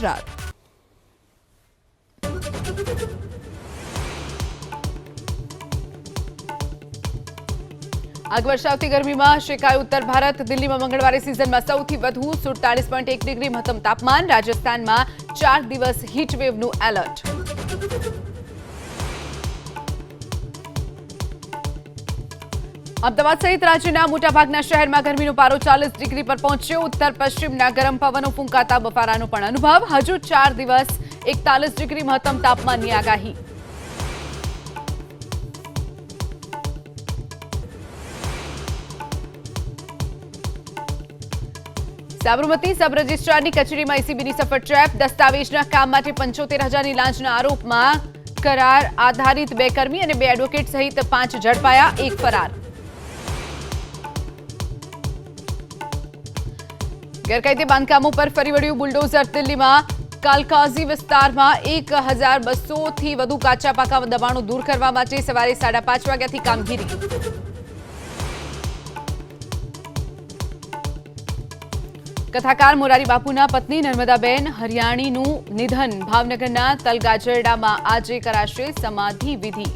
ગુજરાત। આગ વર્ષાવતી ગરમીમાં શેકાયું ઉત્તર ભારત। દિલ્હીમાં મંગળવારે સિઝનમાં સૌથી વધુ 47.1 ડિગ્રી મહત્તમ તાપમાન। રાજસ્થાનમાં 4 દિવસ હીટવેવનું એલર્ટ। અમદાવાદ સહિત રાજ્યના મોટાભાગના શહેરમાં ગરમીનો પારો 40 ડિગ્રી પર પહોંચ્યો। ઉત્તર પશ્ચિમના ગરમ પવનો ફૂંકાતા બફારાનો પણ અનુભવ। હજુ 4 દિવસ 41 ડિગ્રી મહત્તમ તાપમાનની આગાહી। સાબરમતી સબ રજિસ્ટ્રારની કચેરીમાં એસીબીની સફળ ટ્રેપ। દસ્તાવેજના કામ માટે 75,000ની લાંચના આરોપમાં કરાર આધારિત 2 કર્મી અને 2 એડવોકેટ સહિત 5 ઝડપાયા, 1 ફરાર। ગેરકાયદે બાંધકામો પર ફરી વળ્યું બુલડોઝર। દિલ્હીમાં કાલકાઝી વિસ્તારમાં 1,200થી વધુ કાચા પાકા દબાણો દૂર કરવા માટે સવારે 5:30 વાગ્યાથી કામગીરી। કથાકાર મોરારી બાપુના પત્ની નર્મદાબેન હરિયાણીનું નિધન। ભાવનગરના તલગાજરડામાં આજે કરાશે સમાધિ વિધિ।